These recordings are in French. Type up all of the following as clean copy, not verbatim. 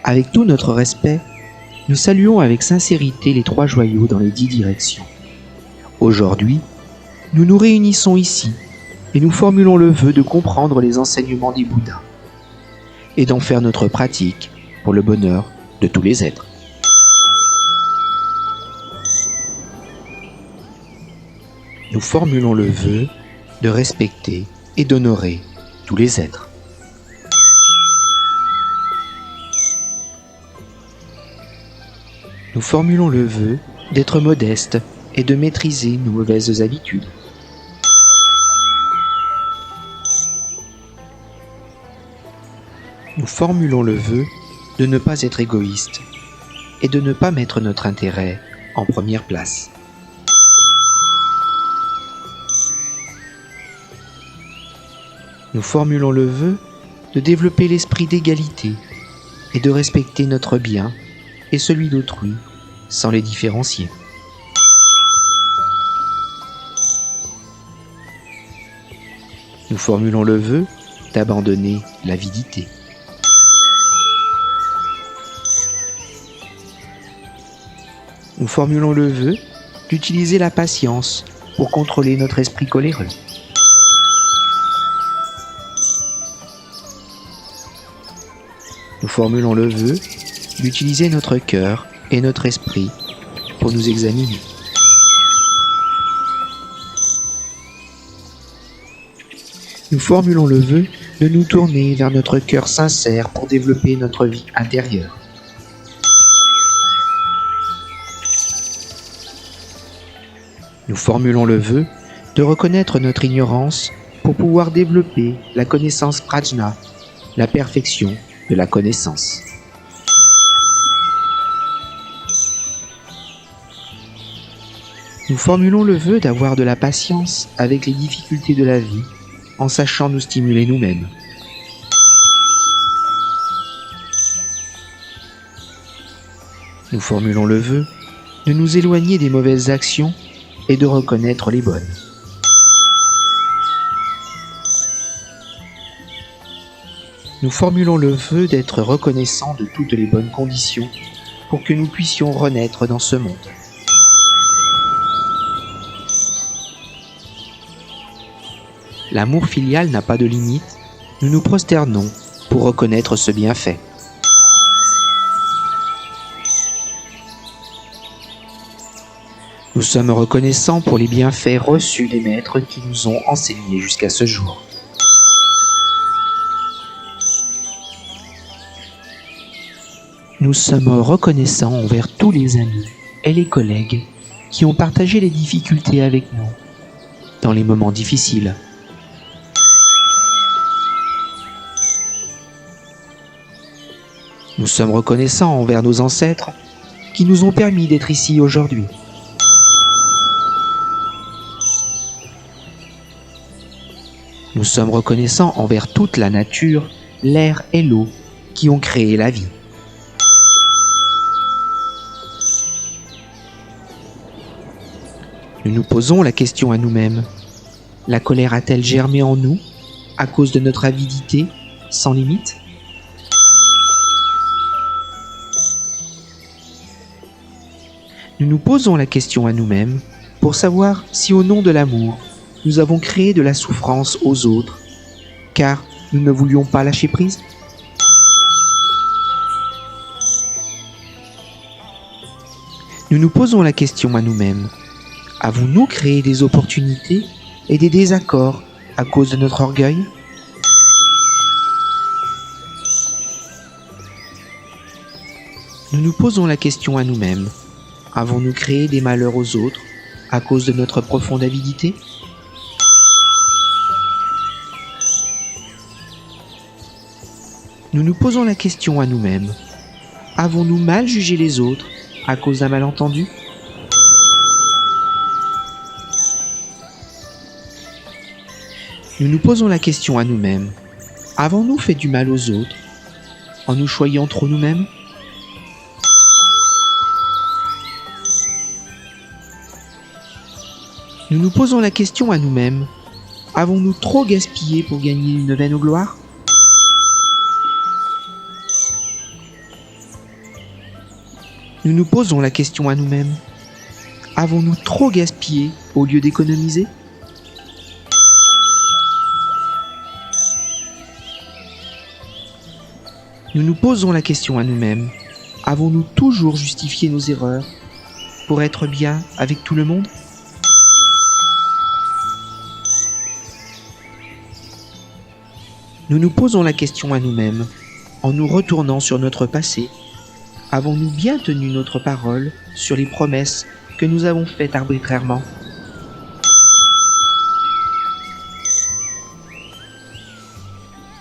Avec tout notre respect, nous saluons avec sincérité les trois joyaux dans les 10 directions. Aujourd'hui, nous nous réunissons ici et nous formulons le vœu de comprendre les enseignements des Bouddhas et d'en faire notre pratique pour le bonheur de tous les êtres. Nous formulons le vœu de respecter et d'honorer tous les êtres. Nous formulons le vœu d'être modestes et de maîtriser nos mauvaises habitudes. Nous formulons le vœu de ne pas être égoïstes et de ne pas mettre notre intérêt en première place. Nous formulons le vœu de développer l'esprit d'égalité et de respecter notre bien et celui d'autrui sans les différencier. Nous formulons le vœu d'abandonner l'avidité. Nous formulons le vœu d'utiliser la patience pour contrôler notre esprit coléreux. Nous formulons le vœu d'utiliser notre cœur et notre esprit pour nous examiner. Nous formulons le vœu de nous tourner vers notre cœur sincère pour développer notre vie intérieure. Nous formulons le vœu de reconnaître notre ignorance pour pouvoir développer la connaissance prajna, la perfection de la connaissance. Nous formulons le vœu d'avoir de la patience avec les difficultés de la vie en sachant nous stimuler nous-mêmes. Nous formulons le vœu de nous éloigner des mauvaises actions et de reconnaître les bonnes. Nous formulons le vœu d'être reconnaissants de toutes les bonnes conditions pour que nous puissions renaître dans ce monde. L'amour filial n'a pas de limite, nous nous prosternons pour reconnaître ce bienfait. Nous sommes reconnaissants pour les bienfaits reçus des maîtres qui nous ont enseignés jusqu'à ce jour. Nous sommes reconnaissants envers tous les amis et les collègues qui ont partagé les difficultés avec nous dans les moments difficiles. Nous sommes reconnaissants envers nos ancêtres qui nous ont permis d'être ici aujourd'hui. Nous sommes reconnaissants envers toute la nature, l'air et l'eau qui ont créé la vie. Nous nous posons la question à nous-mêmes. La colère a-t-elle germé en nous à cause de notre avidité sans limite ? Nous nous posons la question à nous-mêmes pour savoir si au nom de l'amour, nous avons créé de la souffrance aux autres, car nous ne voulions pas lâcher prise. Nous nous posons la question à nous-mêmes. Avons-nous créé des opportunités et des désaccords à cause de notre orgueil ? Nous nous posons la question à nous-mêmes. Avons-nous créé des malheurs aux autres à cause de notre profonde avidité ? Nous nous posons la question à nous-mêmes. Avons-nous mal jugé les autres à cause d'un malentendu? Nous nous posons la question à nous-mêmes. Avons-nous fait du mal aux autres en nous choyant trop nous-mêmes? Nous nous posons la question à nous-mêmes. Avons-nous trop gaspillé pour gagner une vaine gloire? Nous nous posons la question à nous-mêmes. Avons-nous trop gaspillé au lieu d'économiser? Nous nous posons la question à nous-mêmes. Avons-nous toujours justifié nos erreurs pour être bien avec tout le monde? Nous nous posons la question à nous-mêmes. En nous retournant sur notre passé, avons-nous bien tenu notre parole sur les promesses que nous avons faites arbitrairement?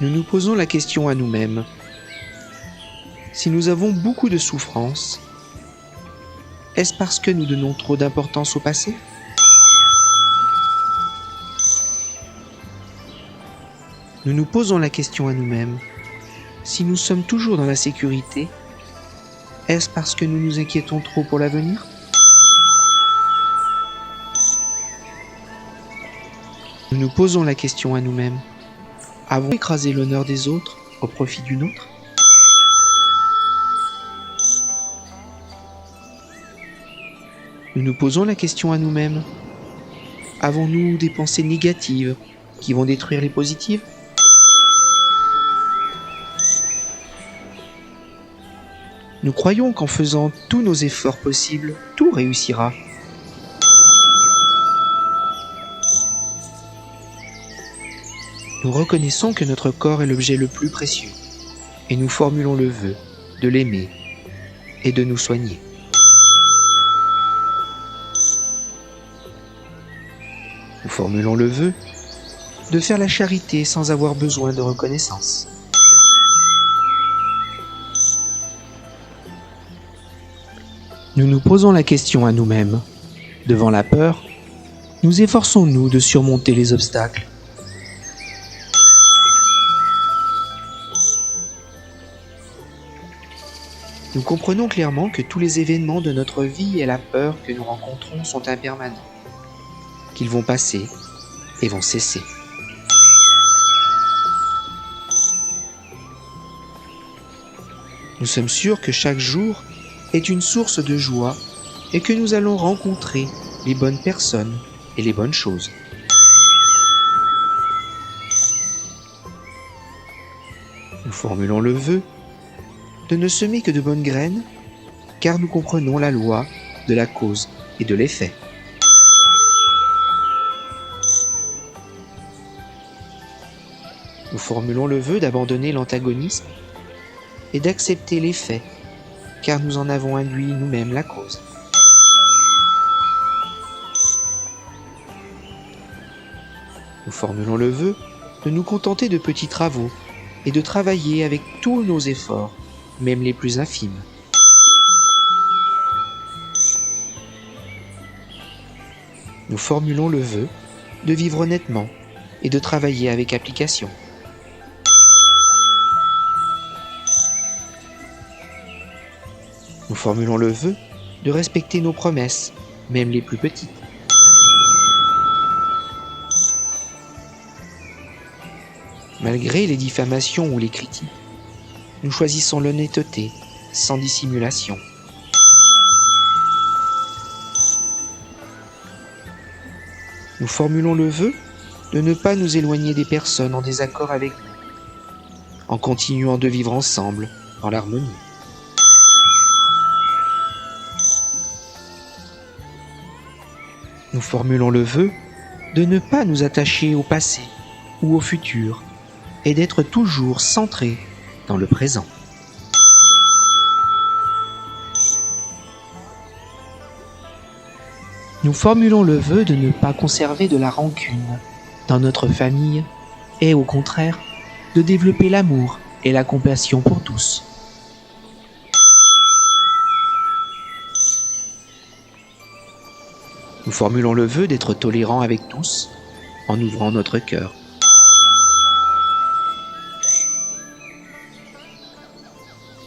Nous nous posons la question à nous-mêmes. Si nous avons beaucoup de souffrances, est-ce parce que nous donnons trop d'importance au passé? Nous nous posons la question à nous-mêmes. Si nous sommes toujours dans la sécurité, est-ce parce que nous nous inquiétons trop pour l'avenir? Nous nous posons la question à nous-mêmes. Avons-nous écrasé l'honneur des autres au profit d'une autre? Nous nous posons la question à nous-mêmes. Avons-nous des pensées négatives qui vont détruire les positives? Nous croyons qu'en faisant tous nos efforts possibles, tout réussira. Nous reconnaissons que notre corps est l'objet le plus précieux et nous formulons le vœu de l'aimer et de nous soigner. Nous formulons le vœu de faire la charité sans avoir besoin de reconnaissance. Nous nous posons la question à nous-mêmes. Devant la peur, nous efforçons-nous de surmonter les obstacles. Nous comprenons clairement que tous les événements de notre vie et la peur que nous rencontrons sont impermanents, qu'ils vont passer et vont cesser. Nous sommes sûrs que chaque jour est une source de joie et que nous allons rencontrer les bonnes personnes et les bonnes choses. Nous formulons le vœu de ne semer que de bonnes graines, car nous comprenons la loi de la cause et de l'effet. Nous formulons le vœu d'abandonner l'antagonisme et d'accepter l'effet, car nous en avons induit nous-mêmes la cause. Nous formulons le vœu de nous contenter de petits travaux et de travailler avec tous nos efforts, même les plus infimes. Nous formulons le vœu de vivre honnêtement et de travailler avec application. Nous formulons le vœu de respecter nos promesses, même les plus petites. Malgré les diffamations ou les critiques, nous choisissons l'honnêteté, sans dissimulation. Nous formulons le vœu de ne pas nous éloigner des personnes en désaccord avec nous, en continuant de vivre ensemble dans l'harmonie. Nous formulons le vœu de ne pas nous attacher au passé ou au futur et d'être toujours centrés dans le présent. Nous formulons le vœu de ne pas conserver de la rancune dans notre famille et au contraire de développer l'amour et la compassion pour tous. Nous formulons le vœu d'être tolérants avec tous en ouvrant notre cœur.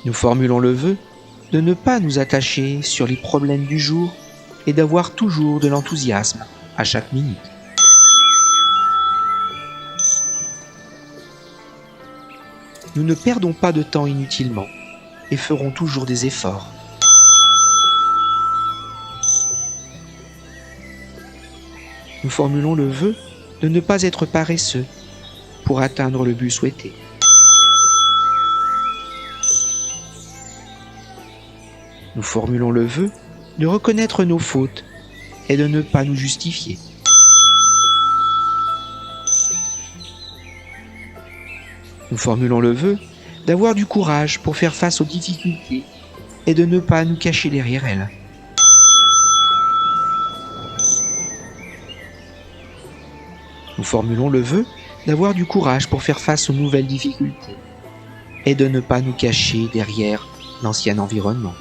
Nous formulons le vœu de ne pas nous attacher sur les problèmes du jour et d'avoir toujours de l'enthousiasme à chaque minute. Nous ne perdons pas de temps inutilement et ferons toujours des efforts. Nous formulons le vœu de ne pas être paresseux pour atteindre le but souhaité. Nous formulons le vœu de reconnaître nos fautes et de ne pas nous justifier. Nous formulons le vœu d'avoir du courage pour faire face aux difficultés et de ne pas nous cacher derrière elles. Nous formulons le vœu d'avoir du courage pour faire face aux nouvelles difficultés et de ne pas nous cacher derrière l'ancien environnement.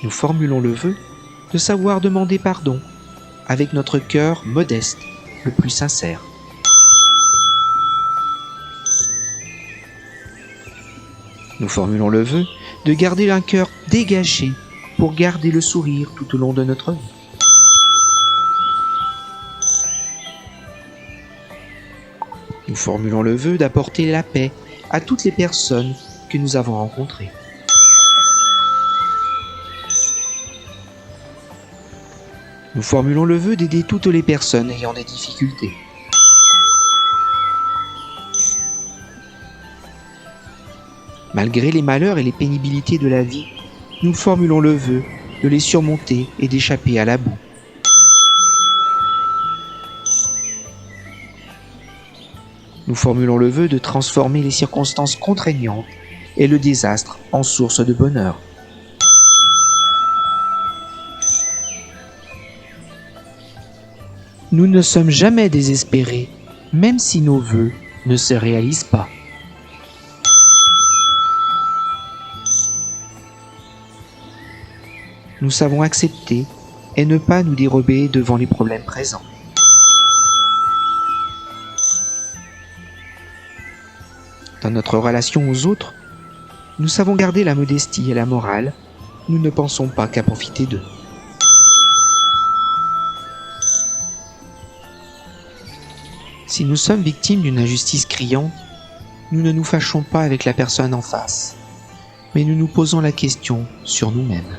Nous formulons le vœu de savoir demander pardon avec notre cœur modeste, le plus sincère. Nous formulons le vœu de garder un cœur dégagé pour garder le sourire tout au long de notre vie. Nous formulons le vœu d'apporter la paix à toutes les personnes que nous avons rencontrées. Nous formulons le vœu d'aider toutes les personnes ayant des difficultés. Malgré les malheurs et les pénibilités de la vie, nous formulons le vœu de les surmonter et d'échapper à la boue. Nous formulons le vœu de transformer les circonstances contraignantes et le désastre en source de bonheur. Nous ne sommes jamais désespérés, même si nos vœux ne se réalisent pas. Nous savons accepter et ne pas nous dérober devant les problèmes présents. Dans notre relation aux autres, nous savons garder la modestie et la morale, nous ne pensons pas qu'à profiter d'eux. Si nous sommes victimes d'une injustice criante, nous ne nous fâchons pas avec la personne en face, mais nous nous posons la question sur nous-mêmes.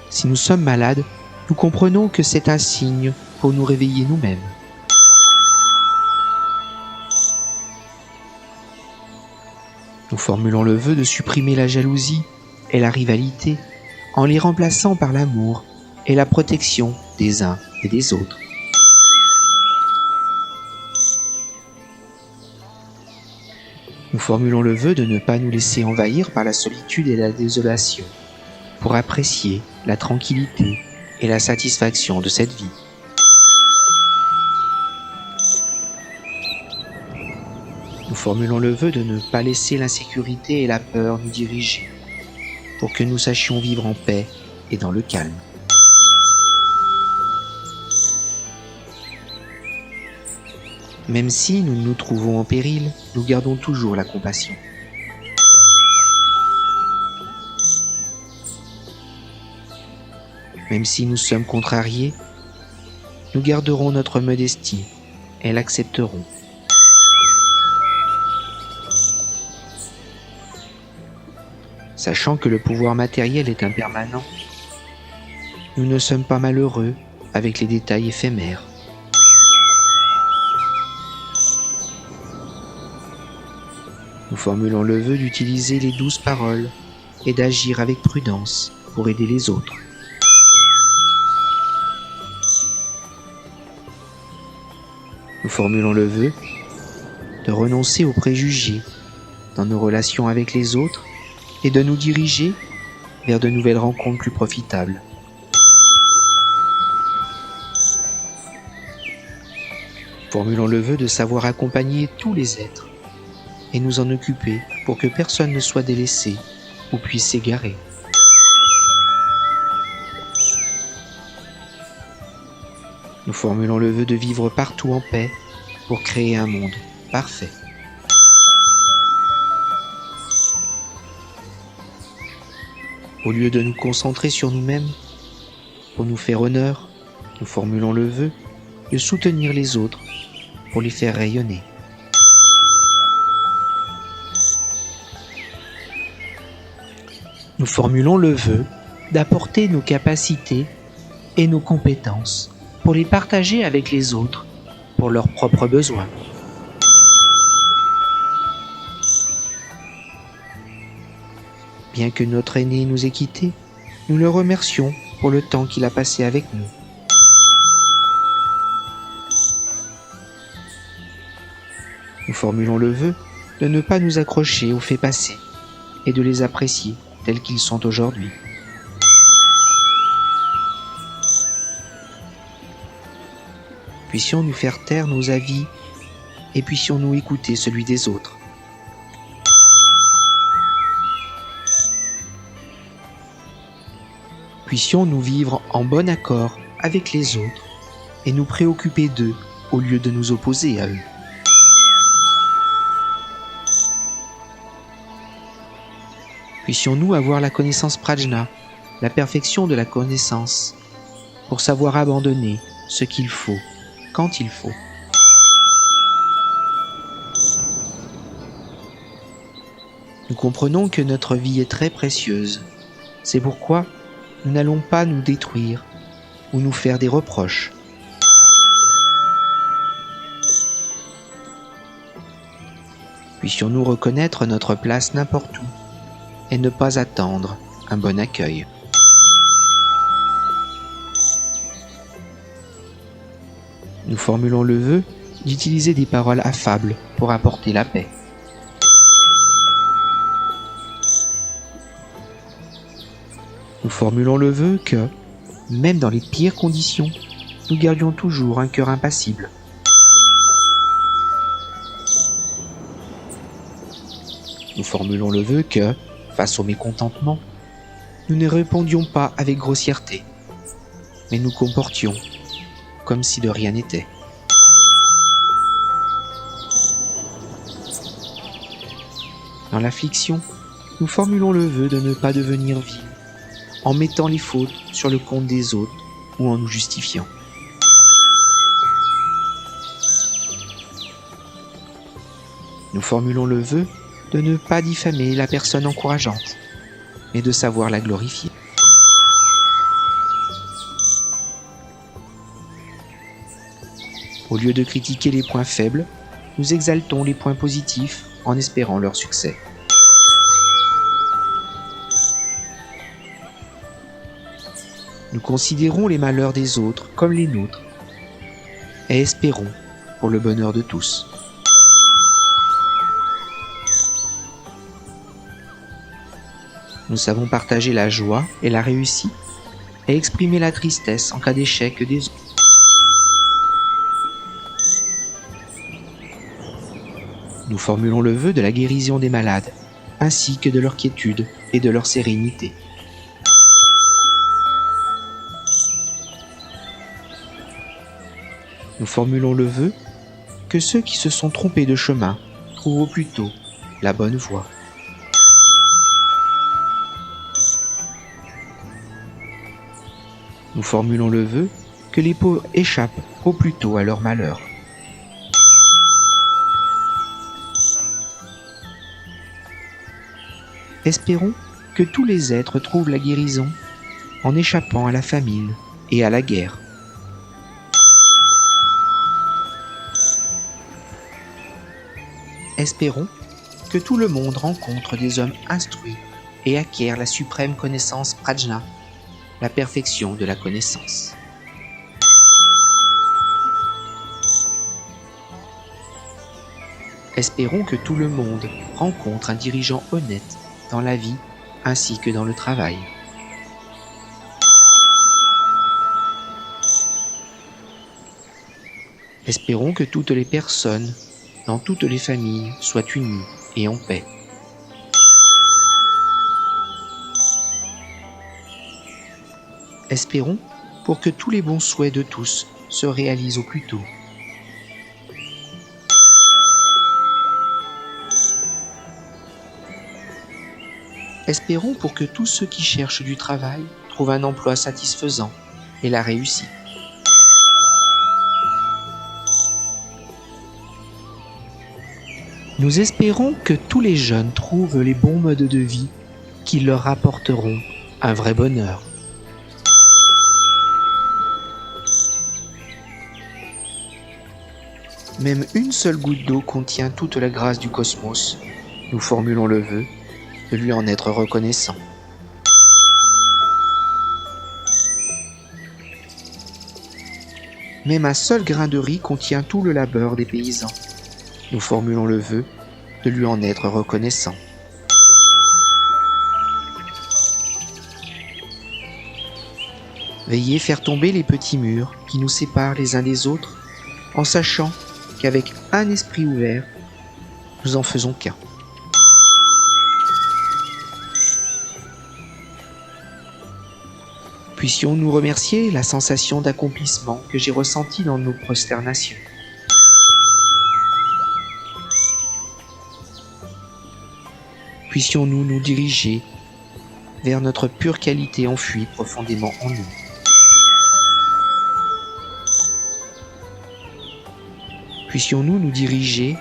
Si nous sommes malades, nous comprenons que c'est un signe pour nous réveiller nous-mêmes. Nous formulons le vœu de supprimer la jalousie et la rivalité en les remplaçant par l'amour et la protection des uns et des autres. Nous formulons le vœu de ne pas nous laisser envahir par la solitude et la désolation, pour apprécier la tranquillité et la satisfaction de cette vie. Nous formulons le vœu de ne pas laisser l'insécurité et la peur nous diriger, pour que nous sachions vivre en paix et dans le calme. Même si nous nous trouvons en péril, nous gardons toujours la compassion. Même si nous sommes contrariés, nous garderons notre modestie et l'accepterons. Sachant que le pouvoir matériel est impermanent, nous ne sommes pas malheureux avec les détails éphémères. Nous formulons le vœu d'utiliser les douces paroles et d'agir avec prudence pour aider les autres. Nous formulons le vœu de renoncer aux préjugés dans nos relations avec les autres et de nous diriger vers de nouvelles rencontres plus profitables. Formulons le vœu de savoir accompagner tous les êtres et nous en occuper pour que personne ne soit délaissé ou puisse s'égarer. Nous formulons le vœu de vivre partout en paix pour créer un monde parfait. Au lieu de nous concentrer sur nous-mêmes, pour nous faire honneur, nous formulons le vœu de soutenir les autres pour les faire rayonner. Nous formulons le vœu d'apporter nos capacités et nos compétences pour les partager avec les autres pour leurs propres besoins. Bien que notre aîné nous ait quittés, nous le remercions pour le temps qu'il a passé avec nous. Nous formulons le vœu de ne pas nous accrocher aux faits passés et de les apprécier tels qu'ils sont aujourd'hui. Puissions-nous faire taire nos avis et puissions-nous écouter celui des autres. Puissions-nous vivre en bon accord avec les autres et nous préoccuper d'eux au lieu de nous opposer à eux. Puissions-nous avoir la connaissance prajna, la perfection de la connaissance, pour savoir abandonner ce qu'il faut, quand il faut. Nous comprenons que notre vie est très précieuse. C'est pourquoi nous n'allons pas nous détruire ou nous faire des reproches. Puissions-nous reconnaître notre place n'importe où et ne pas attendre un bon accueil. Nous formulons le vœu d'utiliser des paroles affables pour apporter la paix. Nous formulons le vœu que, même dans les pires conditions, nous gardions toujours un cœur impassible. Nous formulons le vœu que, face au mécontentement, nous ne répondions pas avec grossièreté, mais nous comportions comme si de rien n'était. Dans l'affliction, nous formulons le vœu de ne pas devenir vil en mettant les fautes sur le compte des autres ou en nous justifiant. Nous formulons le vœu de ne pas diffamer la personne encourageante, mais de savoir la glorifier. Au lieu de critiquer les points faibles, nous exaltons les points positifs en espérant leur succès. Nous considérons les malheurs des autres comme les nôtres et espérons pour le bonheur de tous. Nous savons partager la joie et la réussite et exprimer la tristesse en cas d'échec des autres. Nous formulons le vœu de la guérison des malades, ainsi que de leur quiétude et de leur sérénité. Nous formulons le vœu que ceux qui se sont trompés de chemin trouvent au plus tôt la bonne voie. Nous formulons le vœu que les pauvres échappent au plus tôt à leur malheur. Espérons que tous les êtres trouvent la guérison en échappant à la famine et à la guerre. Espérons que tout le monde rencontre des hommes instruits et acquiert la suprême connaissance prajna, la perfection de la connaissance. Espérons que tout le monde rencontre un dirigeant honnête dans la vie ainsi que dans le travail. Espérons que toutes les personnes, dans toutes les familles, soient unies et en paix. Espérons pour que tous les bons souhaits de tous se réalisent au plus tôt. Espérons pour que tous ceux qui cherchent du travail trouvent un emploi satisfaisant et la réussite. Nous espérons que tous les jeunes trouvent les bons modes de vie qui leur apporteront un vrai bonheur. Même une seule goutte d'eau contient toute la grâce du cosmos. Nous formulons le vœu de lui en être reconnaissant. Même un seul grain de riz contient tout le labeur des paysans. Nous formulons le vœu de lui en être reconnaissant. Veillez faire tomber les petits murs qui nous séparent les uns des autres, en sachant qu'avec un esprit ouvert, nous en faisons qu'un. Puissions-nous remercier la sensation d'accomplissement que j'ai ressentie dans nos prosternations. Puissions-nous nous diriger vers notre pure qualité enfouie profondément en nous. Puissions-nous nous diriger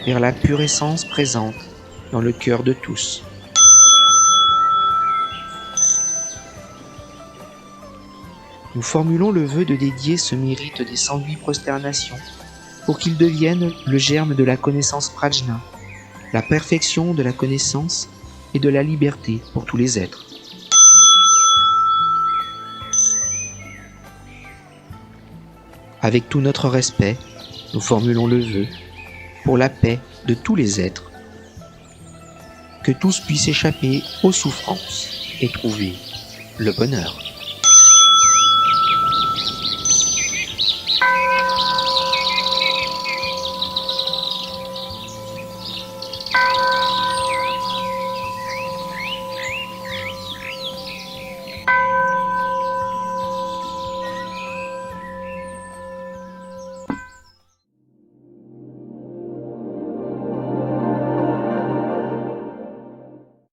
vers la pure essence présente dans le cœur de tous. Nous formulons le vœu de dédier ce mérite des 108 prosternations pour qu'il devienne le germe de la connaissance prajna, la perfection de la connaissance et de la liberté pour tous les êtres. Avec tout notre respect, nous formulons le vœu pour la paix de tous les êtres, que tous puissent échapper aux souffrances et trouver le bonheur.